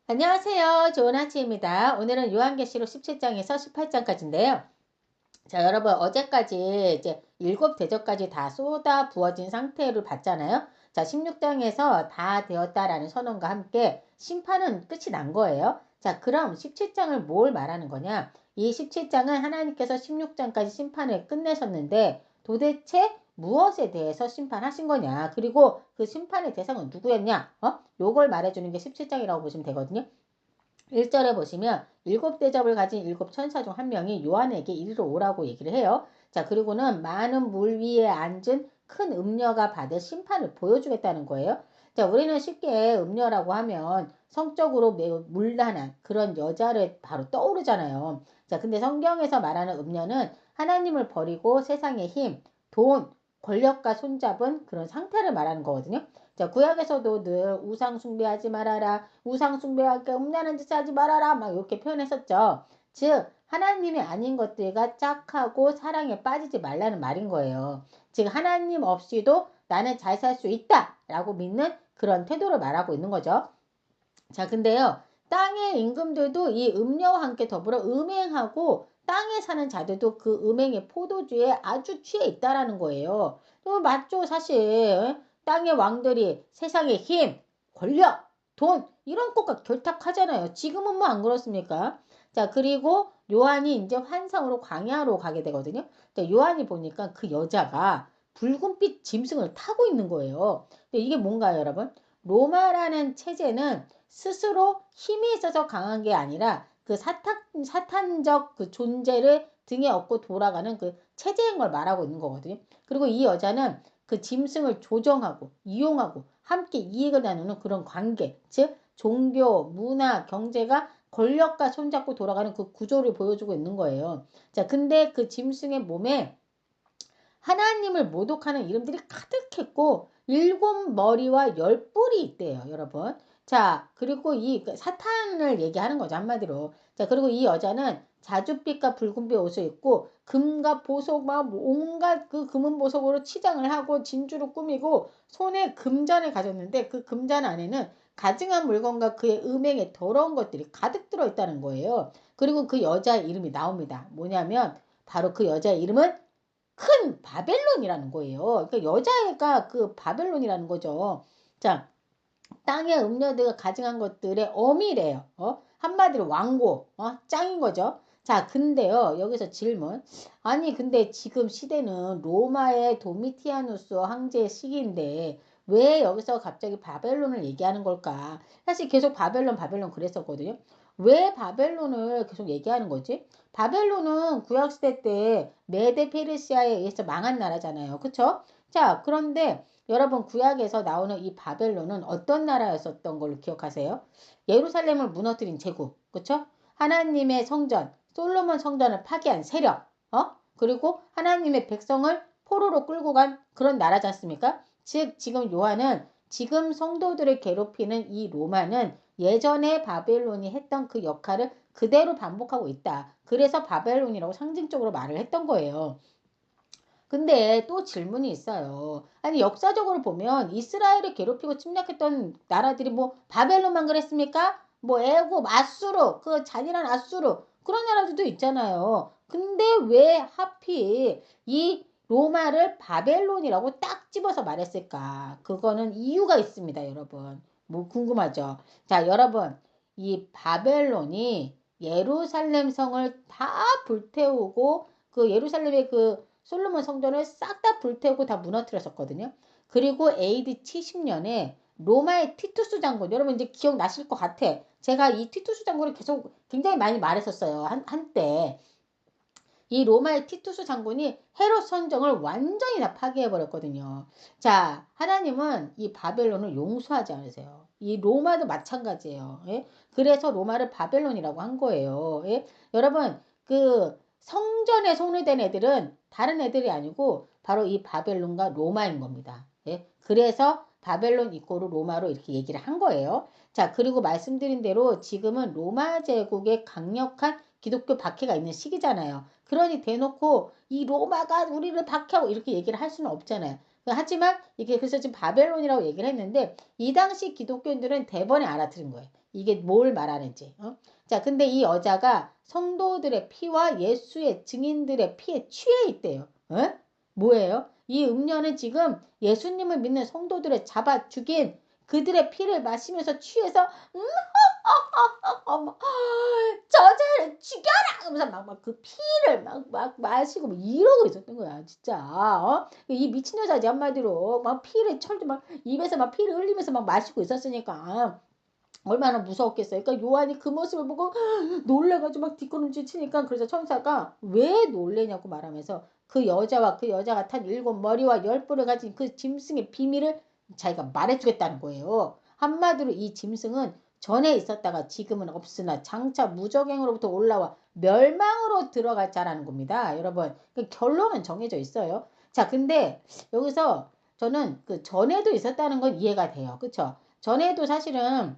안녕하세요. 좋은 아침입니다. 오늘은 요한계시록 17장에서 18장까지인데요. 자, 여러분, 어제까지 이제 일곱 대접까지 다 쏟아 부어진 상태를 봤잖아요. 자, 16장에서 다 되었다라는 선언과 함께 심판은 끝이 난 거예요. 자, 그럼 17장을 뭘 말하는 거냐? 이 17장은 하나님께서 16장까지 심판을 끝내셨는데 도대체 무엇에 대해서 심판하신 거냐? 그리고 그 심판의 대상은 누구였냐? 요걸 말해주는 게 17장이라고 보시면 되거든요. 1절에 보시면 일곱 대접을 가진 일곱 천사 중 한 명이 요한에게 이리로 오라고 얘기를 해요. 자, 그리고는 많은 물 위에 앉은 큰 음녀가 받을 심판을 보여주겠다는 거예요. 자, 우리는 쉽게 음녀라고 하면 성적으로 매우 문란한 그런 여자를 바로 떠오르잖아요. 자, 근데 성경에서 말하는 음녀는 하나님을 버리고 세상의 힘, 돈, 권력과 손잡은 그런 상태를 말하는 거거든요. 자, 구약에서도 늘 우상 숭배하지 말아라. 우상 숭배할 게 음란한 짓 하지 말아라. 막 이렇게 표현했었죠. 즉, 하나님이 아닌 것들과 짝하고 사랑에 빠지지 말라는 말인 거예요. 즉, 하나님 없이도 나는 잘 살 수 있다. 라고 믿는 그런 태도를 말하고 있는 거죠. 자, 근데요. 땅의 임금들도 이 음녀와 함께 더불어 음행하고 땅에 사는 자들도 그 음행의 포도주에 아주 취해 있다라는 거예요. 맞죠, 사실. 땅의 왕들이 세상의 힘, 권력, 돈 이런 것과 결탁하잖아요. 지금은 뭐 안 그렇습니까? 자, 그리고 요한이 이제 환상으로 광야로 가게 되거든요. 자, 요한이 보니까 그 여자가 붉은빛 짐승을 타고 있는 거예요. 근데 이게 뭔가요, 여러분? 로마라는 체제는 스스로 힘이 있어서 강한 게 아니라 그 사탄적 그 존재를 등에 업고 돌아가는 그 체제인 걸 말하고 있는 거거든요. 그리고 이 여자는 그 짐승을 조정하고 이용하고 함께 이익을 나누는 그런 관계, 즉 종교, 문화, 경제가 권력과 손잡고 돌아가는 그 구조를 보여주고 있는 거예요. 자, 근데 그 짐승의 몸에 하나님을 모독하는 이름들이 가득했고 일곱 머리와 열 뿔이 있대요, 여러분. 자, 그리고 이 사탄을 얘기하는 거죠, 한마디로. 자, 그리고 이 여자는 자줏빛과 붉은빛 옷을 입고 금과 보석 막 온갖 그 금은 보석으로 치장을 하고 진주로 꾸미고 손에 금잔을 가졌는데 그 금잔 안에는 가증한 물건과 그의 음행의 더러운 것들이 가득 들어 있다는 거예요. 그리고 그 여자의 이름이 나옵니다. 뭐냐면 바로 그 여자의 이름은 큰 바벨론이라는 거예요. 그러니까 여자애가 그 바벨론이라는 거죠. 자, 땅의 음녀들과 가증한 것들의 어미래요. 한마디로 왕고, 짱인 거죠. 자, 근데요, 여기서 질문. 아니, 근데 지금 시대는 로마의 도미티아누스 황제의 시기인데, 왜 여기서 갑자기 바벨론을 얘기하는 걸까? 사실 계속 바벨론, 바벨론 그랬었거든요. 왜 바벨론을 계속 얘기하는 거지? 바벨론은 구약시대 때 메데 페르시아에 의해서 망한 나라잖아요. 그쵸? 자, 그런데 여러분 구약에서 나오는 이 바벨론은 어떤 나라였었던 걸로 기억하세요? 예루살렘을 무너뜨린 제국, 그쵸? 하나님의 성전, 솔로몬 성전을 파괴한 세력, 그리고 하나님의 백성을 포로로 끌고 간 그런 나라지 않습니까? 즉 지금 요한은 지금 성도들을 괴롭히는 이 로마는 예전에 바벨론이 했던 그 역할을 그대로 반복하고 있다. 그래서 바벨론이라고 상징적으로 말을 했던 거예요. 근데 또 질문이 있어요. 아니, 역사적으로 보면 이스라엘을 괴롭히고 침략했던 나라들이 뭐 바벨론만 그랬습니까? 뭐 애굽, 아수르, 그 잔인한 아수르 그런 나라들도 있잖아요. 근데 왜 하필 이 로마를 바벨론이라고 딱 집어서 말했을까? 그거는 이유가 있습니다, 여러분. 뭐 궁금하죠? 자, 여러분, 이 바벨론이 예루살렘 성을 다 불태우고 그 예루살렘의 그 솔로몬 성전을 싹 다 불태우고 다 무너뜨렸었거든요. 그리고 AD 70년에 로마의 티투스 장군, 여러분 이제 기억나실 것 같아. 제가 이 티투스 장군을 계속 굉장히 많이 말했었어요. 한때. 이 로마의 티투스 장군이 헤롯 선정을 완전히 다 파괴해버렸거든요. 자, 하나님은 이 바벨론을 용서하지 않으세요. 이 로마도 마찬가지예요. 예? 그래서 로마를 바벨론이라고 한 거예요. 예? 여러분, 그 성전에 손을 댄 애들은 다른 애들이 아니고 바로 이 바벨론과 로마인 겁니다. 예? 그래서 바벨론 이꼬르 로마로 이렇게 얘기를 한 거예요. 자, 그리고 말씀드린 대로 지금은 로마 제국의 강력한 기독교 박해가 있는 시기잖아요. 그러니 대놓고 이 로마가 우리를 박해하고 이렇게 얘기를 할 수는 없잖아요. 하지만 이게 그래서 지금 바벨론이라고 얘기를 했는데 이 당시 기독교인들은 대번에 알아들은 거예요. 이게 뭘 말하는지. 자, 근데 이 여자가 성도들의 피와 예수의 증인들의 피에 취해 있대요. 뭐예요? 이 음녀는 지금 예수님을 믿는 성도들을 잡아 죽인 그들의 피를 마시면서 취해서 어머, 저자를 죽여라! 하면서 막 그 피를 막 마시고 막 이러고 있었던 거야, 진짜. 이 미친 여자지, 한마디로. 막 피를 철도 막 입에서 막 피를 흘리면서 막 마시고 있었으니까. 얼마나 무서웠겠어요. 그러니까 요한이 그 모습을 보고 놀래가지고 막 뒷걸음질 치니까 그래서 천사가 왜 놀래냐고 말하면서 그 여자와 그 여자가 탄 7머리와 10뿔을 가진 그 짐승의 비밀을 자기가 말해주겠다는 거예요. 한마디로 이 짐승은 전에 있었다가 지금은 없으나 장차 무적행으로부터 올라와 멸망으로 들어갈 자라는 겁니다. 여러분, 그 결론은 정해져 있어요. 자, 근데 여기서 저는 그 전에도 있었다는 건 이해가 돼요. 그쵸? 전에도 사실은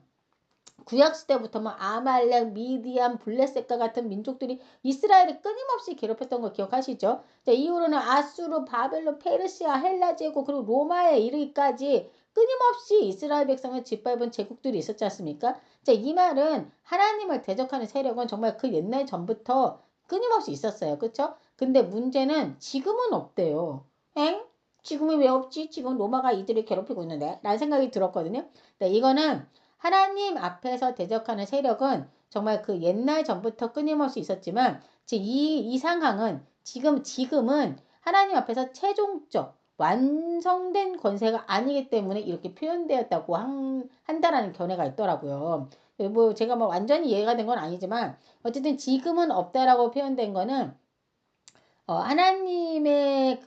구약시대부터 뭐 아말렉, 미디안, 블레셋과 같은 민족들이 이스라엘을 끊임없이 괴롭혔던 거 기억하시죠? 자, 이후로는 아수르, 바벨론, 페르시아, 헬라 제국 그리고 로마에 이르기까지 끊임없이 이스라엘 백성을 짓밟은 제국들이 있었지 않습니까? 자, 이 말은 하나님을 대적하는 세력은 정말 그 옛날 전부터 끊임없이 있었어요. 그쵸? 근데 문제는 지금은 없대요. 엥? 지금이 왜 없지? 지금 로마가 이들을 괴롭히고 있는데? 라는 생각이 들었거든요. 네, 이거는 하나님 앞에서 대적하는 세력은 정말 그 옛날 전부터 끊임없이 있었지만 이 상황은 지금은 하나님 앞에서 최종적 완성된 권세가 아니기 때문에 이렇게 표현되었다고 한다라는 견해가 있더라고요. 뭐 제가 뭐 완전히 이해가 된 건 아니지만 어쨌든 지금은 없다라고 표현된 거는 하나님의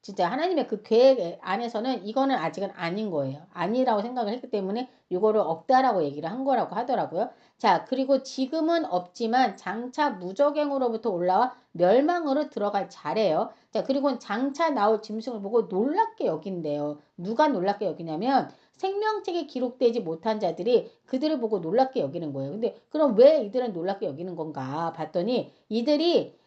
진짜 하나님의 그 계획 안에서는 이거는 아직은 아닌 거예요. 아니라고 생각을 했기 때문에 이거를 없다라고 얘기를 한 거라고 하더라고요. 자, 그리고 지금은 없지만 장차 무적행으로부터 올라와 멸망으로 들어갈 자래요. 자, 그리고 장차 나올 짐승을 보고 놀랍게 여긴대요. 누가 놀랍게 여기냐면 생명책에 기록되지 못한 자들이 그들을 보고 놀랍게 여기는 거예요. 근데 그럼 왜 이들은 놀랍게 여기는 건가 봤더니 이들이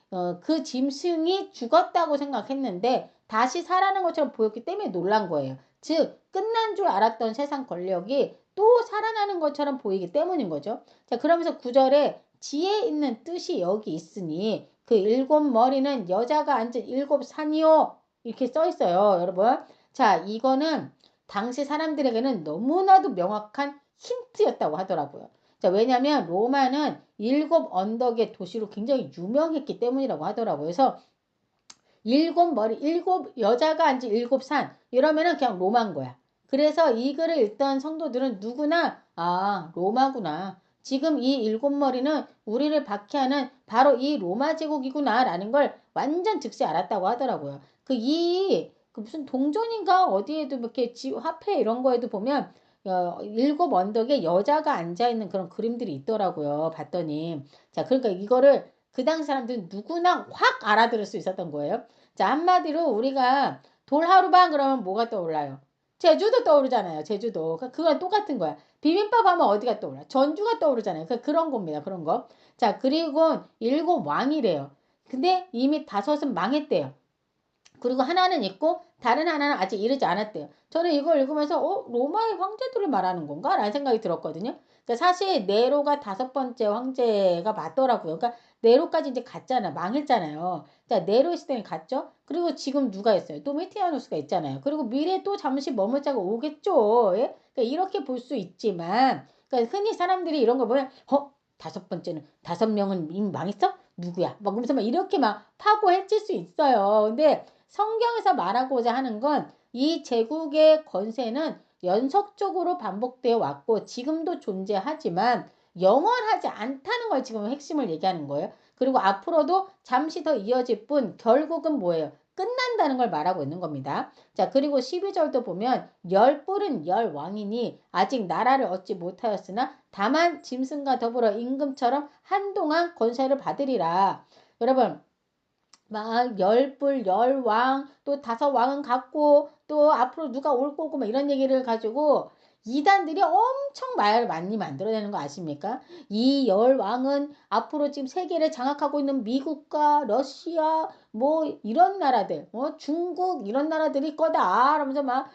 그 짐승이 죽었다고 생각했는데 다시 살아난 것처럼 보였기 때문에 놀란 거예요. 즉 끝난 줄 알았던 세상 권력이 또 살아나는 것처럼 보이기 때문인 거죠. 자, 그러면서 구절에 지혜 있는 뜻이 여기 있으니 그 7머리는 여자가 앉은 7산이요 이렇게 써 있어요, 여러분. 자, 이거는 당시 사람들에게는 너무나도 명확한 힌트였다고 하더라고요. 자, 왜냐면 로마는 7언덕의 도시로 굉장히 유명했기 때문이라고 하더라고요. 그래서 7머리, 7여자가 앉은 7산 이러면은 그냥 로마인 거야. 그래서 이 글을 읽던 성도들은 누구나 로마구나. 지금 이 7머리는 우리를 박해하는 바로 이 로마 제국이구나 라는 걸 완전 즉시 알았다고 하더라고요. 그 무슨 동전인가 어디에도 이렇게 화폐 이런 거에도 보면 7언덕에 여자가 앉아있는 그런 그림들이 있더라고요. 봤더니. 자, 그러니까 이거를 그 당시 사람들은 누구나 확 알아들을 수 있었던 거예요. 자, 한마디로 우리가 돌하루방 그러면 뭐가 떠올라요? 제주도 떠오르잖아요. 제주도. 그건 똑같은 거야. 비빔밥 하면 어디가 떠올라? 전주가 떠오르잖아요. 그런 겁니다. 그런 거. 자, 그리고 7왕이래요. 근데 이미 5은 망했대요. 그리고 하나는 있고 다른 하나는 아직 이르지 않았대요. 저는 이걸 읽으면서 로마의 황제들을 말하는 건가? 라는 생각이 들었거든요. 그러니까 사실 네로가 5번째 황제가 맞더라고요. 그러니까 네로까지 이제 갔잖아. 망했잖아요. 자, 네로 시대에 갔죠. 그리고 지금 누가 있어요? 도미티아누스가 있잖아요. 그리고 미래에 또 잠시 머물자가 오겠죠. 예? 그러니까 이렇게 볼 수 있지만 그러니까 흔히 사람들이 이런 거 보면 5번째는 5명은 이미 망했어? 누구야? 막 그러면서 막 이렇게 막 파고해칠 수 있어요. 근데 성경에서 말하고자 하는 건 이 제국의 권세는 연속적으로 반복되어 왔고 지금도 존재하지만 영원하지 않다는 걸 지금 핵심을 얘기하는 거예요. 그리고 앞으로도 잠시 더 이어질 뿐 결국은 뭐예요? 끝난다는 걸 말하고 있는 겁니다. 자, 그리고 12절도 보면 뿔은 왕이니 아직 나라를 얻지 못하였으나 다만 짐승과 더불어 임금처럼 한동안 권세를 받으리라. 여러분 막 10뿔, 10왕, 또 5왕은 갔고, 또 앞으로 누가 올 거고, 막 이런 얘기를 가지고, 이단들이 엄청 말을 많이 만들어내는 거 아십니까? 이 열 왕은 앞으로 지금 세계를 장악하고 있는 미국과 러시아 뭐 이런 나라들, 중국 이런 나라들이 거다. 이러면서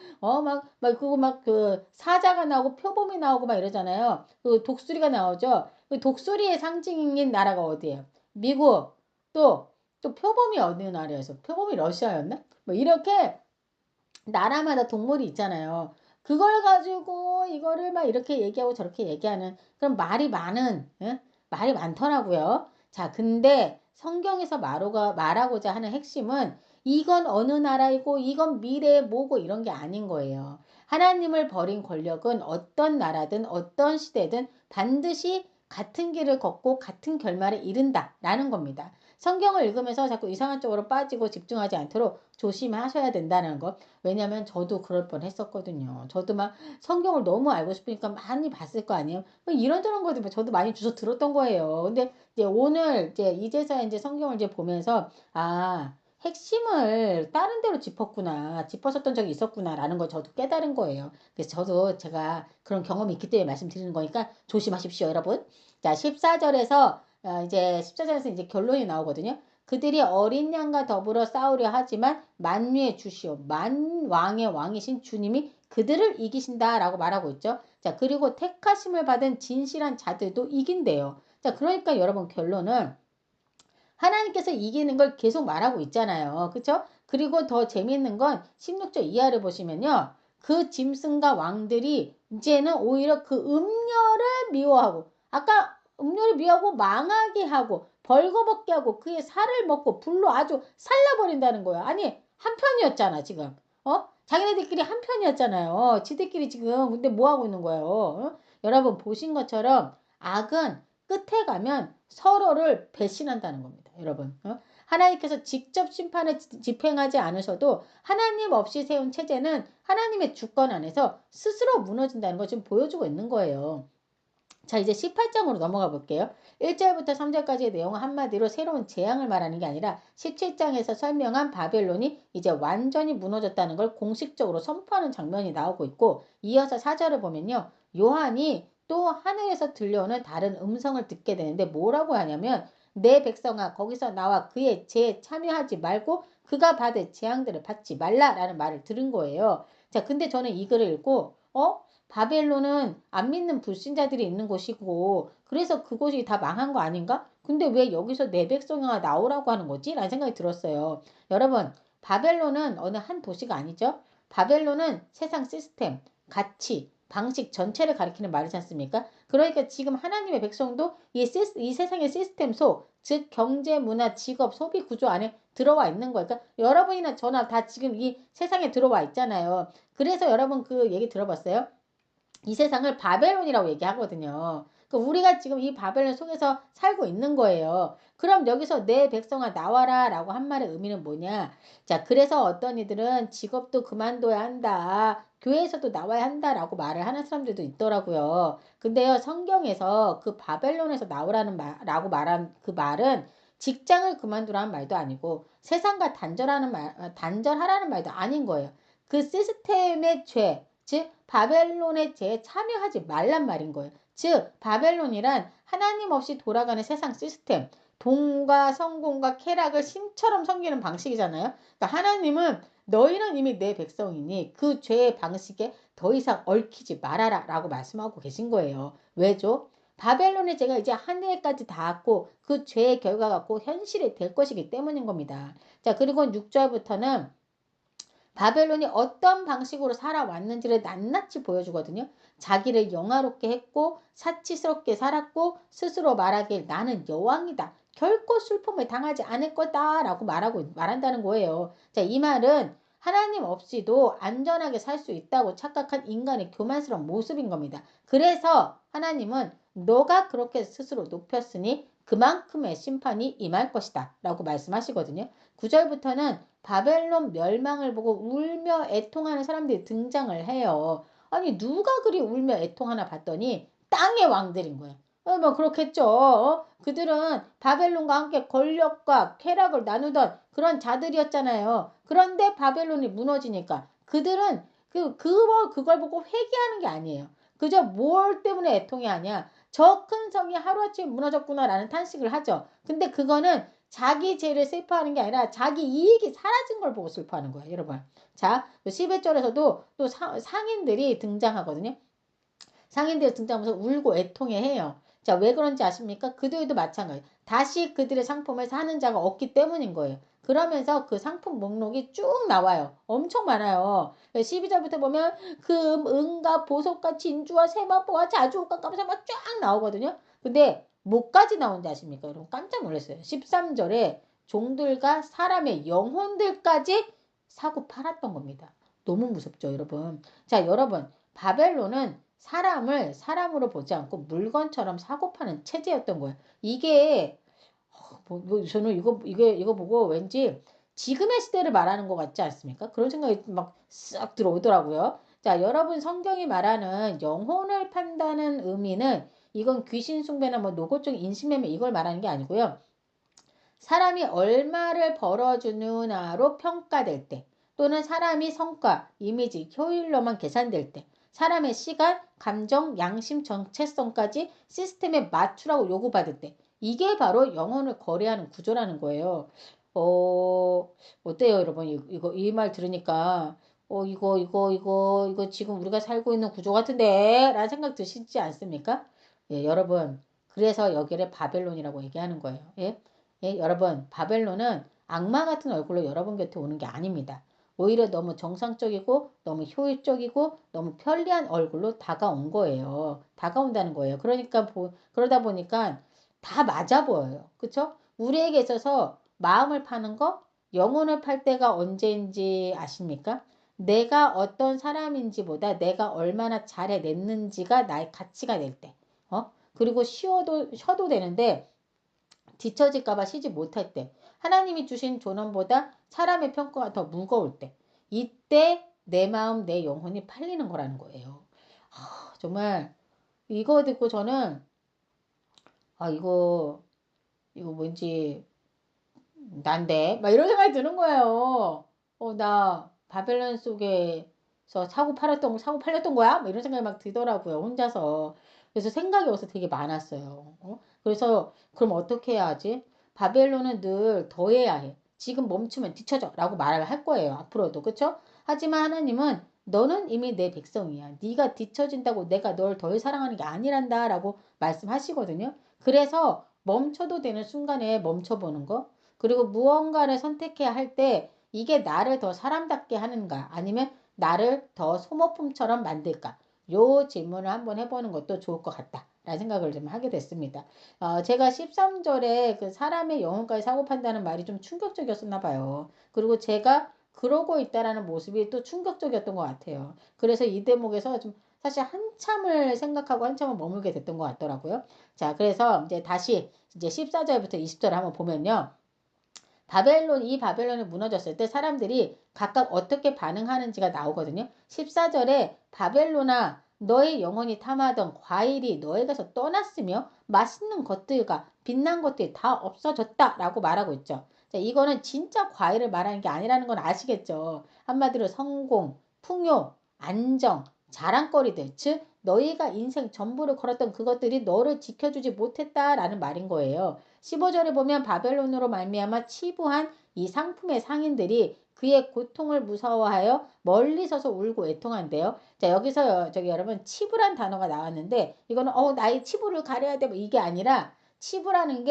그거 막 그 사자가 나오고 표범이 나오고 막 이러잖아요. 그 독수리가 나오죠. 그 독수리의 상징인 나라가 어디예요? 미국. 또 표범이 어느 나라였어? 표범이 러시아였나? 뭐 이렇게 나라마다 동물이 있잖아요. 그걸 가지고 이거를 막 이렇게 얘기하고 저렇게 얘기하는 그런 말이 많은, 예? 말이 많더라고요. 자, 근데 성경에서 말하고자 하는 핵심은 이건 어느 나라이고 이건 미래의 뭐고 이런 게 아닌 거예요. 하나님을 버린 권력은 어떤 나라든 어떤 시대든 반드시 같은 길을 걷고 같은 결말에 이른다라는 겁니다. 성경을 읽으면서 자꾸 이상한 쪽으로 빠지고 집중하지 않도록 조심하셔야 된다는 것. 왜냐면 저도 그럴 뻔 했었거든요. 저도 막 성경을 너무 알고 싶으니까 많이 봤을 거 아니에요. 이런저런 것들 저도 많이 주워 들었던 거예요. 근데 이제 오늘 이제서야 이제 성경을 이제 보면서 핵심을 다른 데로 짚었었던 적이 있었구나라는 걸 저도 깨달은 거예요. 그래서 저도 제가 그런 경험이 있기 때문에 말씀드리는 거니까 조심하십시오, 여러분. 자, 14절에서 이제 14절에서 이제 결론이 나오거든요. 그들이 어린 양과 더불어 싸우려 하지만 만유의 주시오 만왕의 왕이신 주님이 그들을 이기신다라고 말하고 있죠. 자, 그리고 택하심을 받은 진실한 자들도 이긴대요. 자, 그러니까 여러분 결론은 하나님께서 이기는 걸 계속 말하고 있잖아요. 그렇죠? 그리고 더 재미있는 건 16절 이하를 보시면요. 그 짐승과 왕들이 이제는 오히려 그 음녀를 미워하고 아까 음료를 미워하고 망하게 하고 벌거벗게 하고 그의 살을 먹고 불로 아주 살라버린다는 거야. 아니 한 편이었잖아 지금. 자기네들끼리 한 편이었잖아요. 지들끼리 지금 근데 뭐 하고 있는 거예요? 여러분 보신 것처럼 악은 끝에 가면 서로를 배신한다는 겁니다. 여러분. 하나님께서 직접 심판을 집행하지 않으셔도 하나님 없이 세운 체제는 하나님의 주권 안에서 스스로 무너진다는 걸 지금 보여주고 있는 거예요. 자, 이제 18장으로 넘어가 볼게요. 1절부터 3절까지의 내용은 한마디로 새로운 재앙을 말하는 게 아니라 17장에서 설명한 바벨론이 이제 완전히 무너졌다는 걸 공식적으로 선포하는 장면이 나오고 있고 이어서 4절을 보면요. 요한이 또 하늘에서 들려오는 다른 음성을 듣게 되는데 뭐라고 하냐면 내 백성아 거기서 나와 그의 죄에 참여하지 말고 그가 받을 재앙들을 받지 말라라는 말을 들은 거예요. 자, 근데 저는 이 글을 읽고 바벨론은 안 믿는 불신자들이 있는 곳이고 그래서 그곳이 다 망한 거 아닌가? 근데 왜 여기서 내 백성아 나오라고 하는 거지? 라는 생각이 들었어요. 여러분 바벨론은 어느 한 도시가 아니죠. 바벨론은 세상 시스템, 가치, 방식 전체를 가리키는 말이지 않습니까? 그러니까 지금 하나님의 백성도 이 세상의 시스템 속, 즉 경제, 문화, 직업, 소비 구조 안에 들어와 있는 거예요. 그러니까 여러분이나 저나 다 지금 이 세상에 들어와 있잖아요. 그래서 여러분 그 얘기 들어봤어요? 이 세상을 바벨론이라고 얘기하거든요. 그러니까 우리가 지금 이 바벨론 속에서 살고 있는 거예요. 그럼 여기서 내 백성아 나와라 라고 한 말의 의미는 뭐냐? 자, 그래서 어떤 이들은 직업도 그만둬야 한다. 교회에서도 나와야 한다라고 말을 하는 사람들도 있더라고요. 근데요, 성경에서 그 바벨론에서 나오라는 라고 말한 그 말은 직장을 그만두라는 말도 아니고 세상과 단절하라는 말도 아닌 거예요. 그 시스템의 죄, 즉 바벨론의 죄에 참여하지 말란 말인 거예요. 즉 바벨론이란 하나님 없이 돌아가는 세상 시스템, 돈과 성공과 쾌락을 신처럼 섬기는 방식이잖아요. 그러니까 하나님은 너희는 이미 내 백성이니 그 죄의 방식에 더 이상 얽히지 말아라 라고 말씀하고 계신 거예요. 왜죠? 바벨론의 죄가 이제 하늘까지 닿았고 그 죄의 결과가 곧 현실이 될 것이기 때문인 겁니다. 자, 그리고 6절부터는 바벨론이 어떤 방식으로 살아왔는지를 낱낱이 보여주거든요. 자기를 영화롭게 했고 사치스럽게 살았고 스스로 말하길 나는 여왕이다. 결코 슬픔을 당하지 않을 거다라고 말한다는 거예요. 자, 이 말은 하나님 없이도 안전하게 살 수 있다고 착각한 인간의 교만스러운 모습인 겁니다. 그래서 하나님은 너가 그렇게 스스로 높였으니 그만큼의 심판이 임할 것이다 라고 말씀하시거든요. 9절부터는 바벨론 멸망을 보고 울며 애통하는 사람들이 등장을 해요. 아니 누가 그리 울며 애통하나 봤더니 땅의 왕들인 거예요. 뭐 그렇겠죠. 그들은 바벨론과 함께 권력과 쾌락을 나누던 그런 자들이었잖아요. 그런데 바벨론이 무너지니까 그들은 그걸 보고 회개하는 게 아니에요. 그저 뭘 때문에 애통이 하냐. 저 큰 성이 하루아침에 무너졌구나라는 탄식을 하죠. 근데 그거는 자기 죄를 슬퍼하는 게 아니라 자기 이익이 사라진 걸 보고 슬퍼하는 거예요, 여러분. 자, 11절에서도 또 상인들이 등장하거든요. 상인들이 등장하면서 울고 애통해 해요. 자, 왜 그런지 아십니까? 그들도 마찬가지. 다시 그들의 상품을 사는 자가 없기 때문인 거예요. 그러면서 그 상품 목록이 쭉 나와요. 엄청 많아요. 12절부터 보면 금, 은과 보석과 진주와 세마포와 자주옥과 감사막 쫙 나오거든요. 근데 뭐까지 나온지 아십니까? 여러분 깜짝 놀랐어요. 13절에 종들과 사람의 영혼들까지 사고 팔았던 겁니다. 너무 무섭죠, 여러분. 자, 여러분 바벨론은 사람을 사람으로 보지 않고 물건처럼 사고 파는 체제였던 거예요. 이게 저는 이거 보고 왠지 지금의 시대를 말하는 것 같지 않습니까? 그런 생각이 막 싹 들어오더라고요. 자, 여러분 성경이 말하는 영혼을 판다는 의미는 이건 귀신 숭배나 뭐 노골적인 인신매매 이걸 말하는 게 아니고요. 사람이 얼마를 벌어주느냐로 평가될 때 또는 사람이 성과, 이미지, 효율로만 계산될 때 사람의 시간, 감정, 양심, 정체성까지 시스템에 맞추라고 요구받을 때 이게 바로 영혼을 거래하는 구조라는 거예요. 어때요, 여러분? 이 말 들으니까 이거 지금 우리가 살고 있는 구조 같은데 라는 생각 드시지 않습니까? 예, 여러분. 그래서 여기를 바벨론이라고 얘기하는 거예요. 예? 예, 여러분, 바벨론은 악마 같은 얼굴로 여러분 곁에 오는 게 아닙니다. 오히려 너무 정상적이고 너무 효율적이고 너무 편리한 얼굴로 다가온 거예요. 다가온다는 거예요. 그러니까 그러다 보니까 다 맞아 보여요. 그쵸? 우리에게 있어서 마음을 파는 거, 영혼을 팔 때가 언제인지 아십니까? 내가 어떤 사람인지보다 내가 얼마나 잘 해냈는지가 나의 가치가 될 때. 그리고 쉬어도 되는데 뒤처질까봐 쉬지 못할 때, 하나님이 주신 존엄보다 사람의 평가가 더 무거울 때, 이때 내 마음, 내 영혼이 팔리는 거라는 거예요. 정말 이거 듣고 저는 이거 뭔지 난데 막 이런 생각이 드는 거예요. 나 바벨론 속에서 사고 팔렸던 거야? 막 이런 생각이 막 들더라고요. 혼자서. 그래서 생각이 어서 되게 많았어요. 그래서 그럼 어떻게 해야 하지? 바벨론은 늘 더해야 해. 지금 멈추면 뒤쳐져 라고 말을 할 거예요. 앞으로도. 그쵸? 하지만 하나님은 너는 이미 내 백성이야. 네가 뒤처진다고 내가 널 덜 사랑하는 게 아니란다 라고 말씀하시거든요. 그래서 멈춰도 되는 순간에 멈춰보는 거. 그리고 무언가를 선택해야 할 때 이게 나를 더 사람답게 하는가 아니면 나를 더 소모품처럼 만들까 요 질문을 한번 해보는 것도 좋을 것 같다 라는 생각을 좀 하게 됐습니다. 제가 13절에 그 사람의 영혼까지 사고 판다는 말이 좀 충격적이었었나 봐요. 그리고 제가 그러고 있다라는 모습이 또 충격적이었던 것 같아요. 그래서 이 대목에서 좀 사실 한참을 생각하고 한참을 머물게 됐던 것 같더라고요. 자, 그래서 이제 다시 이제 14절부터 20절 한번 보면요. 이 바벨론이 무너졌을 때 사람들이 각각 어떻게 반응하는지가 나오거든요. 14절에 바벨론아 너의 영혼이 탐하던 과일이 너에게서 떠났으며 맛있는 것들과 빛난 것들이 다 없어졌다 라고 말하고 있죠. 자, 이거는 진짜 과일을 말하는 게 아니라는 건 아시겠죠. 한마디로 성공, 풍요, 안정, 자랑거리들, 즉 너희가 인생 전부를 걸었던 그것들이 너를 지켜주지 못했다라는 말인 거예요. 15절에 보면 바벨론으로 말미암아 치부한 이 상품의 상인들이 그의 고통을 무서워하여 멀리 서서 울고 애통한대요. 자, 여기서 저기 여러분 치부란 단어가 나왔는데 이거는 나의 치부를 가려야 돼 뭐 이게 아니라 치부라는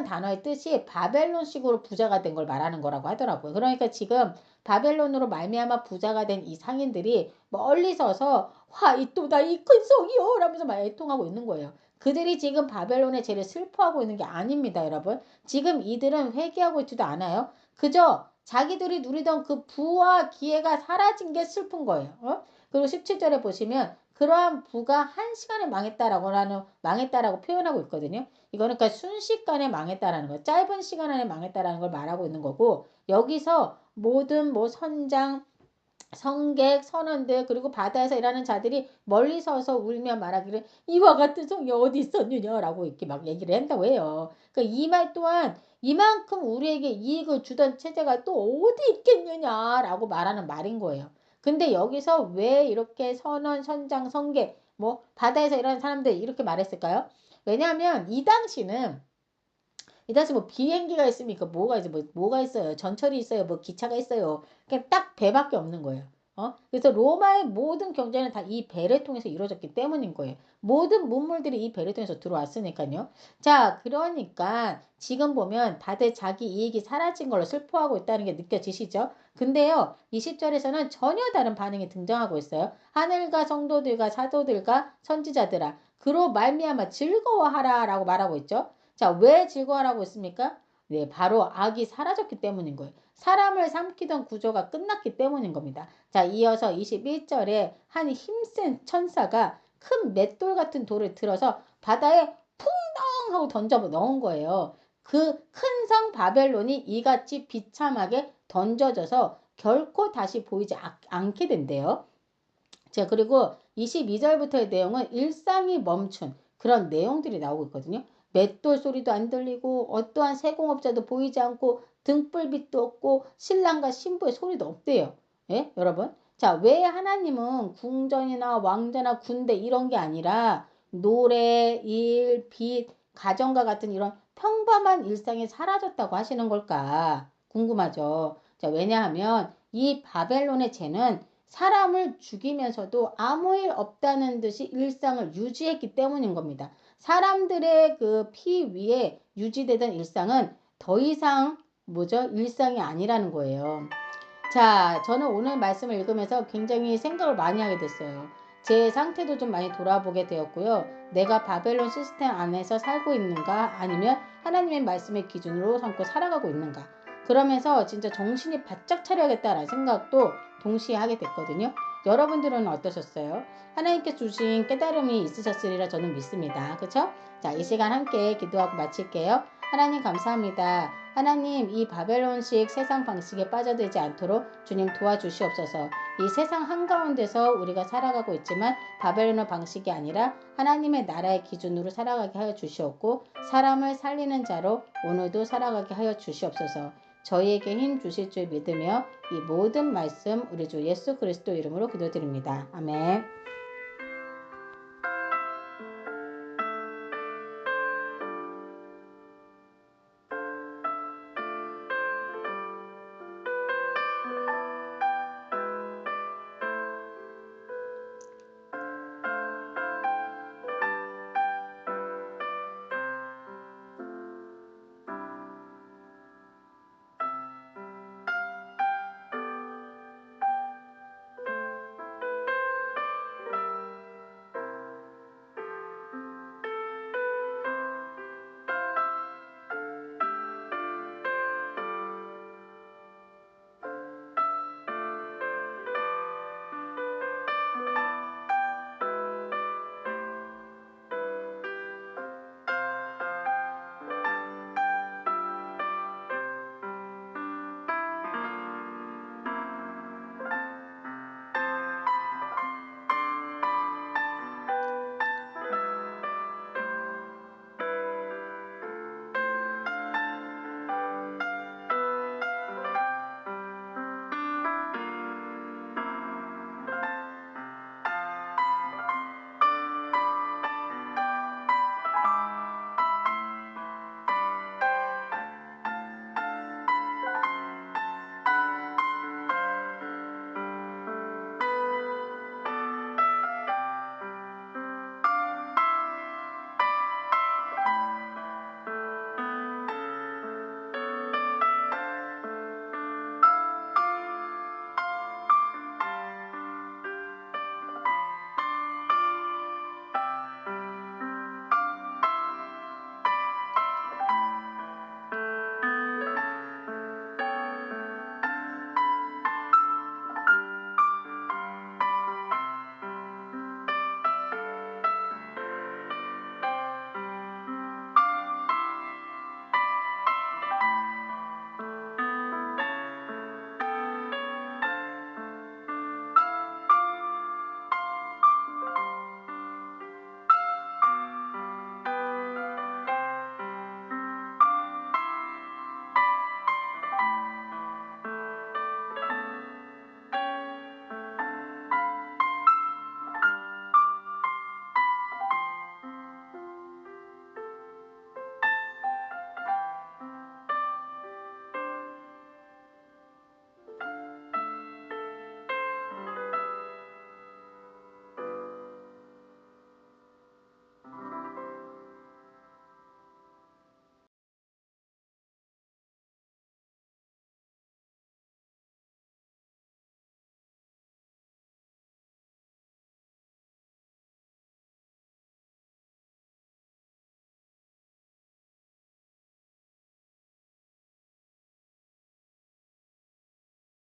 단어의 뜻이 바벨론식으로 부자가 된 걸 말하는 거라고 하더라고요. 그러니까 지금 바벨론으로 말미암아 부자가 된 이 상인들이 멀리 서서 와, 이 또 나 이 큰 성이요 라면서 막 애통하고 있는 거예요. 그들이 지금 바벨론의 죄를 슬퍼하고 있는 게 아닙니다, 여러분. 지금 이들은 회개하고 있지도 않아요. 그저 자기들이 누리던 그 부와 기회가 사라진 게 슬픈 거예요. 그리고 17절에 보시면 그러한 부가 한 시간에 망했다라고 표현하고 있거든요. 이거는 그러니까 순식간에 망했다라는 거, 짧은 시간 안에 망했다라는 걸 말하고 있는 거고 여기서 모든 뭐 선장, 성객, 선원들 그리고 바다에서 일하는 자들이 멀리 서서 울며 말하기를 이와 같은 성이 어디 있었느냐라고 이렇게 막 얘기를 한다고 해요. 그러니까 이 말 또한 이만큼 우리에게 이익을 주던 체제가 또 어디 있겠느냐라고 말하는 말인 거예요. 근데 여기서 왜 이렇게 선원, 선장, 선계, 뭐 바다에서 일하는 사람들 이렇게 말했을까요? 왜냐하면 이 당시 뭐 비행기가 있습니까? 뭐가 있어? 뭐가 있어요? 전철이 있어요? 뭐 기차가 있어요? 그냥 딱 배밖에 없는 거예요. 그래서 로마의 모든 경제는 다 이 배를 통해서 이루어졌기 때문인 거예요. 모든 문물들이 이 배를 통해서 들어왔으니까요. 자, 그러니까 지금 보면 다들 자기 이익이 사라진 걸로 슬퍼하고 있다는 게 느껴지시죠? 근데요, 20절에서는 전혀 다른 반응이 등장하고 있어요. 하늘과 성도들과 사도들과 선지자들아, 그로 말미암아 즐거워하라라고 말하고 있죠. 자, 왜 즐거워하라고 했습니까? 네, 바로 악이 사라졌기 때문인 거예요. 사람을 삼키던 구조가 끝났기 때문인 겁니다. 자, 이어서 21절에 한 힘센 천사가 큰 맷돌 같은 돌을 들어서 바다에 풍덩 하고 던져 넣은 거예요. 그 큰 성 바벨론이 이같이 비참하게 던져져서 결코 다시 보이지 않게 된대요. 자, 그리고 22절부터의 내용은 일상이 멈춘 그런 내용들이 나오고 있거든요. 맷돌 소리도 안 들리고 어떠한 세공업자도 보이지 않고 등불빛도 없고 신랑과 신부의 소리도 없대요. 예, 여러분? 자, 왜 하나님은 궁전이나 왕자나 군대 이런 게 아니라 노래, 일, 빛, 가정과 같은 이런 평범한 일상이 사라졌다고 하시는 걸까? 궁금하죠. 자, 왜냐하면 이 바벨론의 죄는 사람을 죽이면서도 아무 일 없다는 듯이 일상을 유지했기 때문인 겁니다. 사람들의 그 피 위에 유지되던 일상은 더 이상 일상이 아니라는 거예요. 자, 저는 오늘 말씀을 읽으면서 굉장히 생각을 많이 하게 됐어요. 제 상태도 좀 많이 돌아보게 되었고요. 내가 바벨론 시스템 안에서 살고 있는가 아니면 하나님의 말씀의 기준으로 삼고 살아가고 있는가. 그러면서 진짜 정신이 바짝 차려야겠다라는 생각도 동시에 하게 됐거든요. 여러분들은 어떠셨어요? 하나님께 주신 깨달음이 있으셨으리라 저는 믿습니다. 그렇죠? 자, 이 시간 함께 기도하고 마칠게요. 하나님 감사합니다. 하나님, 이 바벨론식 세상 방식에 빠져들지 않도록 주님 도와주시옵소서. 이 세상 한가운데서 우리가 살아가고 있지만 바벨론 방식이 아니라 하나님의 나라의 기준으로 살아가게 하여 주시옵고 사람을 살리는 자로 오늘도 살아가게 하여 주시옵소서. 저희에게 힘 주실 줄 믿으며 이 모든 말씀 우리 주 예수 그리스도 이름으로 기도드립니다. 아멘.